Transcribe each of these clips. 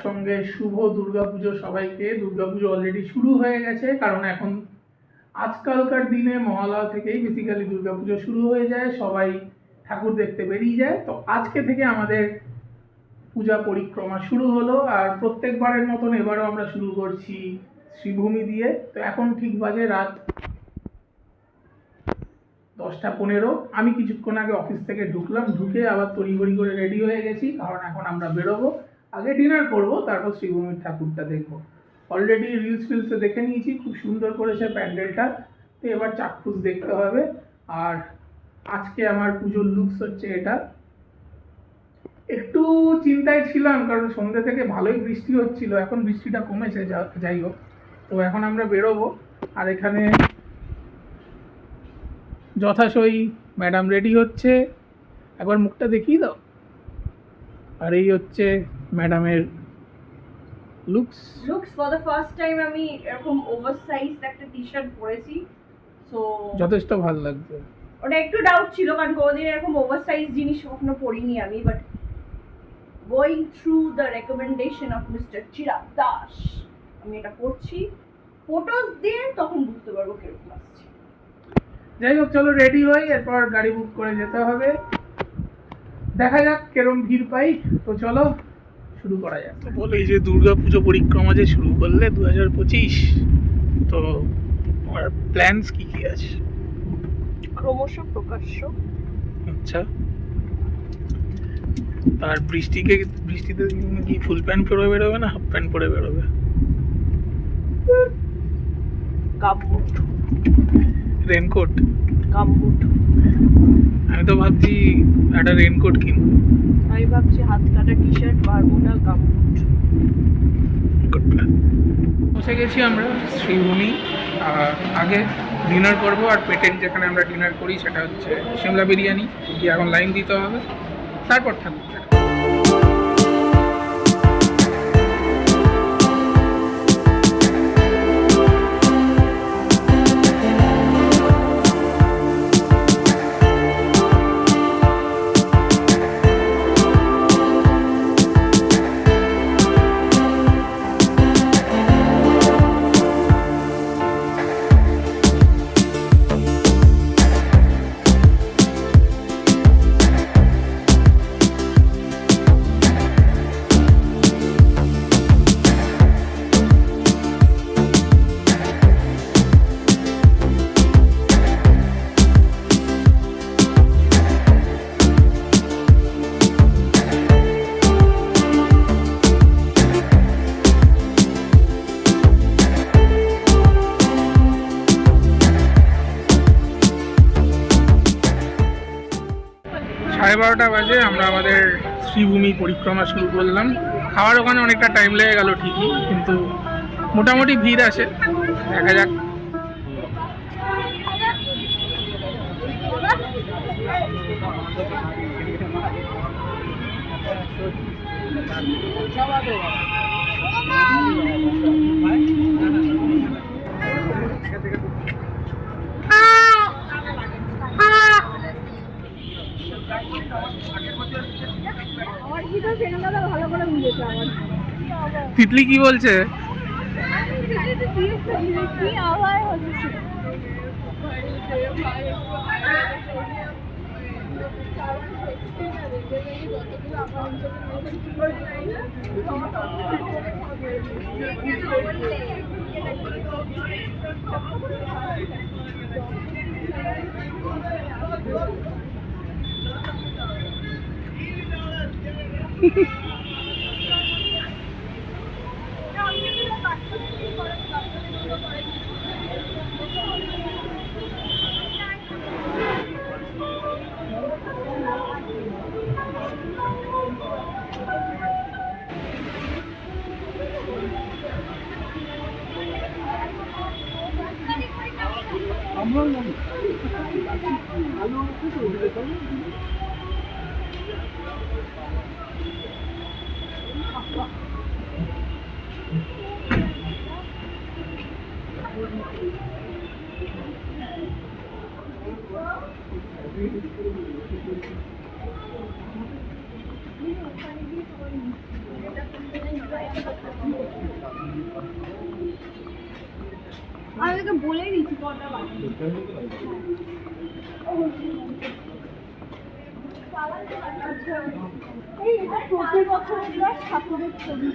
সঙ্গে শুভ দুর্গাপুজো সবাইকে। দুর্গাপুজো অলরেডি শুরু হয়ে গেছে, কারণ এখন আজকালকার দিনে মহালয়া থেকেই বেসিক্যালি দুর্গাপুজো শুরু হয়ে যায়, সবাই ঠাকুর দেখতে বেরিয়ে যায়। তো আজকে থেকে আমাদের পূজা পরিক্রমা শুরু হলো, আর প্রত্যেকবারের মতন এবারও আমরা শুরু করছি শ্রীভূমি দিয়ে। তো এখন ঠিক বাজে রাত 10টা 15। আমি কিছুক্ষণ আগে অফিস থেকে ঢুকলাম, ঢুকে আবার তড়িঘড়ি করে রেডি হয়ে গেছি, কারণ এখন আমরা বেরোবো। আগে ডিনার করব, তারপর শ্রীভূমির ঠাকুরটা দেখবো। অলরেডি রিলসে দেখে নিয়েছি, খুব সুন্দর করেছে প্যান্ডেলটা। তো এবার চাক্ষুষ দেখতে হবে। আর আজকে আমার পুজোর লুকস হচ্ছে এটা। একটু চিন্তায় ছিলাম, কারণ সন্ধ্যে থেকে ভালোই বৃষ্টি হচ্ছিল, এখন বৃষ্টিটা কমেছে। যাই হোক, তো এখন আমরা বেরোবো। আর এখানে যথাসই ম্যাডাম রেডি হচ্ছে, একবার মুখটা দেখিয়ে দাও। আর এই হচ্ছে ম্যাডামের looks for the first time আমি এরকম ওভারসাইজ একটা টি-শার্ট পরেছি, সো যথেষ্ট ভালো লাগছে। ওটা একটু ডাউট ছিল, কারণ কোনোদিন এরকম ওভারসাইজ জিনিস কখনো পরিনি আমি, but going through the recommendation of mister Chirag Das আমি এটা করছি। ফটোস দিয়ে তখন বুঝতে পারবো কিরকম আসছে। যাই হোক, চলো রেডি হই, এরপর গাড়ি বুক করে যেতে হবে। দেখা যাক কেরম ভিড় পাই। তো চলো শুরু করা যাক। তো বলো, এই যে দুর্গাপুজো পরিক্রমা যে শুরু করলে 2025, তো তোমার প্ল্যানস কি কি আছে? ক্রমশ প্রকাশ্য। আচ্ছা, আর বৃষ্টিতে কি ফুল প্যান্ট পরে বেরোবে না হাফ প্যান্ট পরে বেরোবে? Gumboot, raincoat. গামবুট। আমি তো ভাবছি একটা রেনকোট কিনবো। আমি ভাবছি হাত কাটা T-shirt, bermuda, gumboot. Good plan. বসে গেছি আমরা শ্রীভূমি। আগে ডিনার করবো, আর পেটেন্ট যেখানে আমরা ডিনার করি সেটা হচ্ছে সিমলা বিরিয়ানি, গিয়ে এখন লাইন দিতে হবে, তারপর থাকবো। সাড়ে 12টা বাজে, আমরা আমাদের শ্রীভূমি পরিক্রমা শুরু করলাম। খাওয়ার ওখানে অনেকটা টাইম লেগে গেল ঠিকই, কিন্তু মোটামুটি ভিড় আছে, দেখা যাক। তিতলি কি বলছে? আমাকে বলেই দিচ্ছি কটা বাজে। এই এটা প্রতি বছর ঠাকুরের ছবি।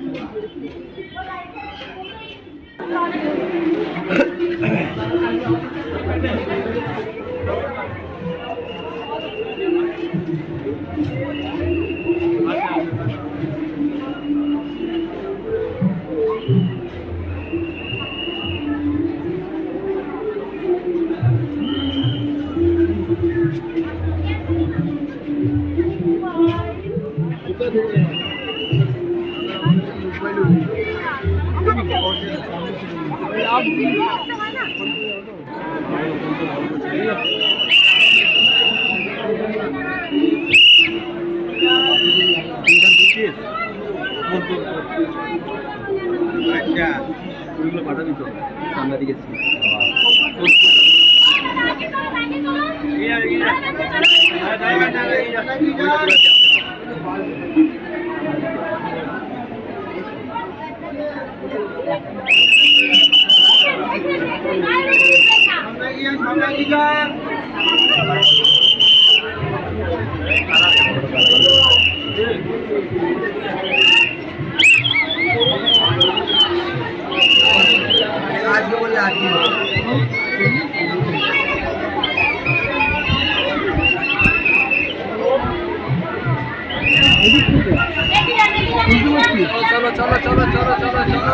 চলো চলো চলো চলো চলো চলো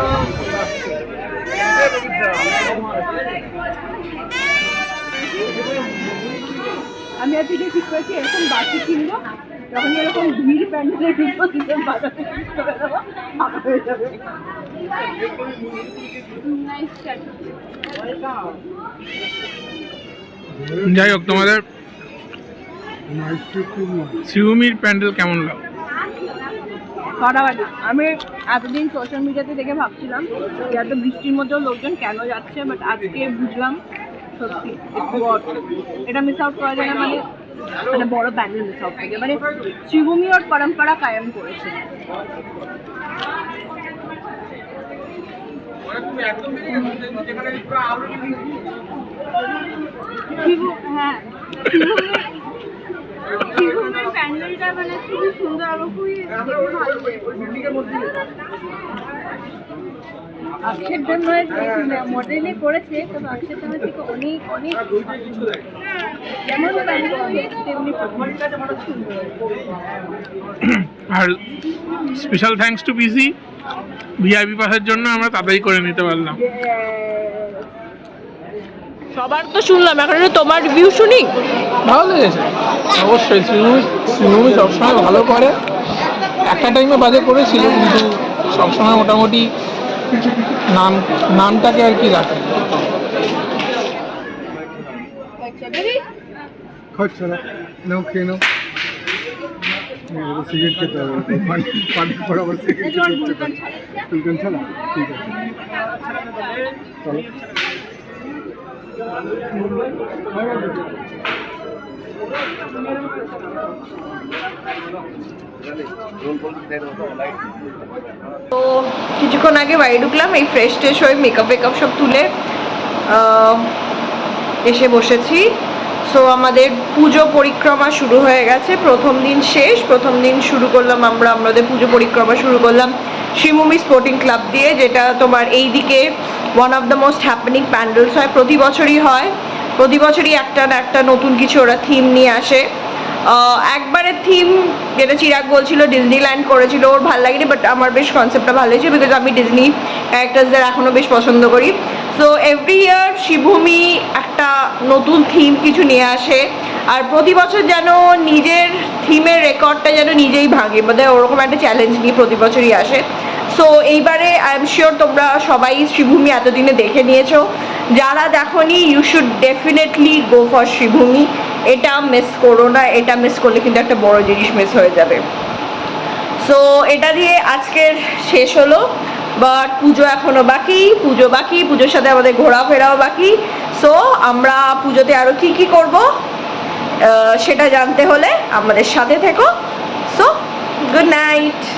আমি আর থেকে ঠিক করেছি এরকম বাকি কিনবো, যখন এরকম ভিড় প্যান্ডেলে ঢুকবো দুজন বাজাতে করে দেবো, ফাঁকা হয়ে যাবে। যাই হোক, তোমাদের শিবমির প্যান্ডেল কেমন লাগলো? ফাটাফাটি। আমি এতদিন সোশ্যাল মিডিয়াতে দেখে ভাবছিলাম যে এত বৃষ্টির মধ্যেও লোকজন কেন যাচ্ছে, বাট আজকে বুঝলাম সত্যি এটা মিস আউট করা যায় না। মানে মানে বড় প্যান্ডেল মিস আউট থেকে মানে শিবভূমি ওর পরম্পরা কায়েম করেছে। হ্যাঁ, শিবভূমির প্যান্ডেলটা মানে খুবই সুন্দর, আমার খুবই অক্ষের জন্য মডেলে করেছে, তবে অক্ষের জন্য থেকে অনেক অনেক যেমন প্যান্ডেল তেমনি আর special thanks to PC, VIP পাসের জন্য আমরা তাড়াতাড়ি করে নিতে পারলাম। সবার তো শুনলাম, এখন তোমার রিভিউ শুনি। ভালো লেগেছে অবশ্যই। শিবভূমি সবসময় ভালো করে, একটা টাইমে বাজে করেছিল কিন্তু সবসময় মোটামুটি নামটাকে আর কি রাখে। খাচ্ছ না, নাও খেয়ে নাও। সিগারেট খেতে হবে, পানি পর আবার সিগারেট ফুলকান ছাড়া। ঠিক আছে চলো। তো কিছুক্ষণ আগে বাড়ি ঢুকলাম, এই ফ্রেশ ট্রেশ হয়ে মেকআপ ফেকআপ সব তুলে এসে বসেছি। সো আমাদের পুজো পরিক্রমা শুরু হয়ে গেছে, প্রথম দিন শেষ। প্রথম দিন শুরু করলাম আমাদের পুজো পরিক্রমা শুরু করলাম শিবভূমি স্পোর্টিং ক্লাব দিয়ে, যেটা তোমার এই দিকে one of the most happening pandals হয়, প্রতি বছরই হয়। প্রতি বছরই একটা না একটা নতুন কিছু ওরা থিম নিয়ে আসে। একবারের থিম যেটা চিরাগ বলছিল ডিজনিল্যান্ড করেছিল, ওর ভালো লাগেনি, বাট আমার বেশ কনসেপ্টটা ভালো হয়েছে, বিকজ আমি ডিজনি ক্যারেক্টার্সদের এখনও বেশ পছন্দ করি। সো এভরি ইয়ার শিবভূমি একটা নতুন থিম কিছু নিয়ে আসে, আর প্রতি বছর যেন নিজের থিমের রেকর্ডটা যেন নিজেই ভাঙে, মানে ওরকম একটা চ্যালেঞ্জ নিয়ে প্রতি বছরই আসে। সো এইবারে আই এম শিওর তোমরা সবাই শিবভূমি এতদিনে দেখে নিয়েছো, যারা দেখোনি you should definitely go for Shivbhumi. এটা মিস করো না, এটা মিস করলে কিন্তু একটা বড় জিনিস মিস হয়ে যাবে। সো এটা দিয়ে আজকের শেষ হলো, বাট পুজো এখনো বাকি, পুজোর সাথে আমাদের ঘোরাফেরাও বাকি। সো আমরা পুজোতে আরও কি কি করব সেটা জানতে হলে আমাদের সাথে থেকো। So good night.